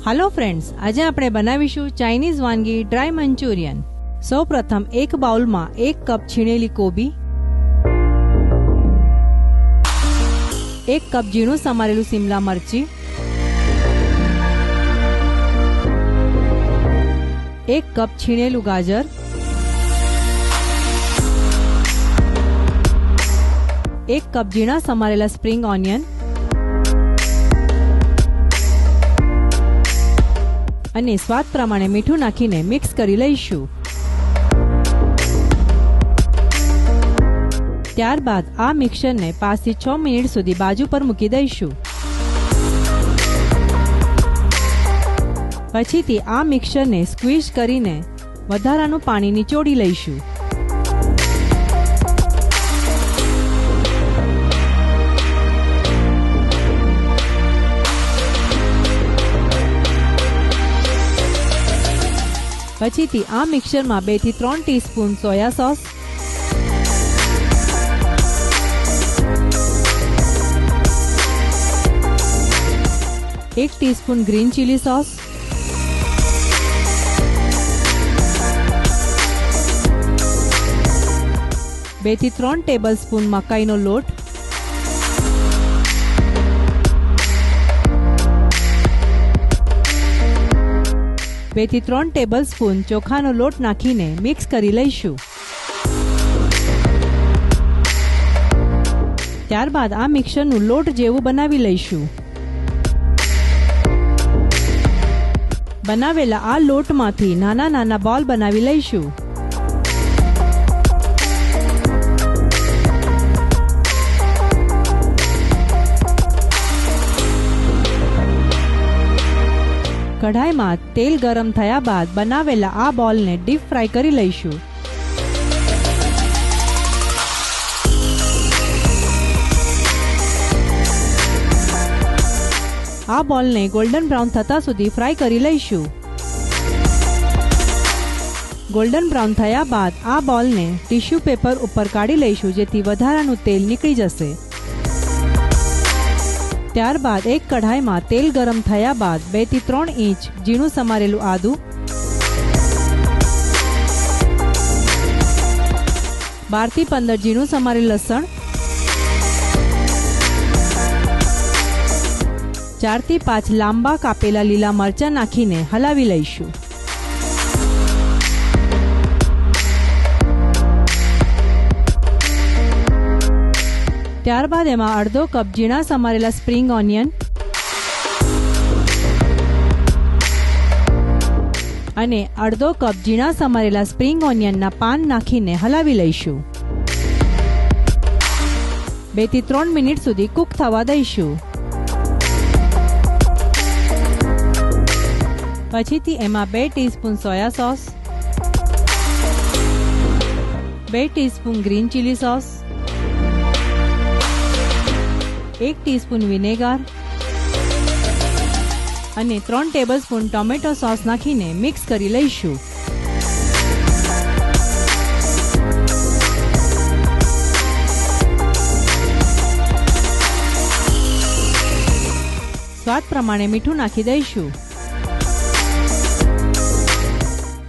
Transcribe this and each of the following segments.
Hello friends, आज આપણે બનાવીશું ચાઇનીઝ વાનગી ડ્રાય મંચુરિયન। સૌપ્રથમ એક બાઉલમાં 1 કપ છીણેલી કોબી, 1 કપ ઝીણું સમારેલું શિમલા મરચી, 1 કપ છીણેલું ગાજર, 1 કપ ઝીણા સમારેલા સ્પ્રિંગ ઓનિયન અને સ્વાદ પ્રમાણે મીઠું નાખીને મિક્સ કરી લઈશું। ત્યારબાદ આ મિક્સરને 5 થી 6 મિનિટ સુધી બાજુ પર મૂકી દઈશું। પછીથી આ મિક્સરને સ્ક્વીઝ કરીને વધારાનું પાણી નીચોડી લઈશું। પછીથી આ મિક્સરમાં 2 થી 3 teaspoon soya sauce, 1 teaspoon green chilli sauce, 2 થી 3 ટેબલસ્પૂન મકાઈનો લોટ, 2 થી 3 ટેબલસ્પૂન ચોખાનો લોટ નાખીને મિક્સ કરી લઈશું। ત્યારબાદ આ મિક્સરનું લોટ જેવું બનાવી લઈશું। બનાવેલા આ લોટમાંથી નાના નાના બોલ બનાવી લઈશું। કઢાઈમાં તેલ ગરમ થયા બાદ બનાવેલા આ બોલને ડીપ ફ્રાય કરી લઈશું। આ બોલને ગોલ્ડન બ્રાઉન થતા સુધી ફ્રાય કરી લઈશું। ગોલ્ડન બ્રાઉન થયા બાદ આ બોલને ટીશ્યુ પેપર ઉપર કાઢી લઈશું, જેથી વધારાનું તેલ નીકળી જશે। ત્યારબાદ એક કઢાઈમાં તેલ ગરમ થયા બાદ 2 થી 3 ઇંચ ઝીણું સમારેલું આદુ, 12 થી 15 ઝીણું સમારેલું લસણ, 4 થી 5 લાંબા કાપેલા લીલા મરચાં નાખીને હલાવી લઈશું। ત્યારબાદ એમાં અડધો કપ ઝીણા સમારેલા સ્પ્રિંગ ઓનિયન અને અડધો કપ ઝીણા સમારેલા સ્પ્રિંગ ઓનિયનના પાન નાખીને હલાવી લઈશું। 2 થી 3 મિનિટ સુધી કૂક થવા દઈશું। પછીથી એમાં 2 teaspoon soya sauce, 2 teaspoon green chilli sauce, 1 teaspoon vinegar અને 3 ટેબલસ્પૂન ટોમેટો સોસ નાખીને મિક્સ કરી લઈશું। સ્વાદ પ્રમાણે મીઠું નાખી દઈશું।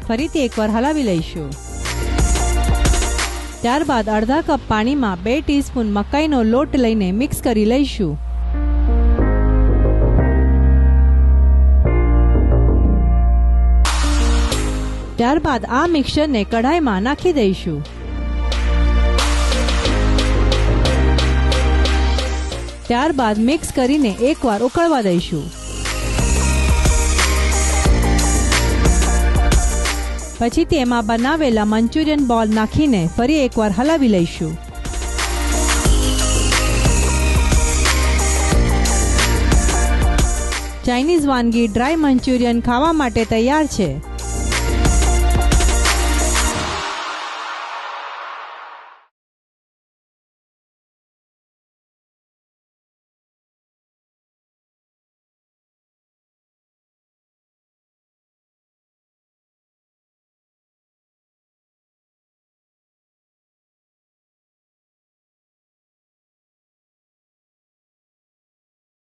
ફરીથી એકવાર હલાવી લઈશું। ત્યારબાદ અડધા કપ પાણીમાં 2 ટીસ્પૂન મકાઈનો લોટ લઈને મિક્સ કરી લઈશું। ત્યારબાદ આ મિક્સરને કઢાઈમાં નાખી દઈશું। ત્યારબાદ મિક્સ કરીને એકવાર ઉકળવા દઈશું। પછી તેમાં બનાવેલા મંચુરિયન બોલ નાખીને ફરી એકવાર હલાવી લઈશું। ચાઇનીઝ વાનગી ડ્રાય મંચુરિયન ખાવા માટે તૈયાર છે।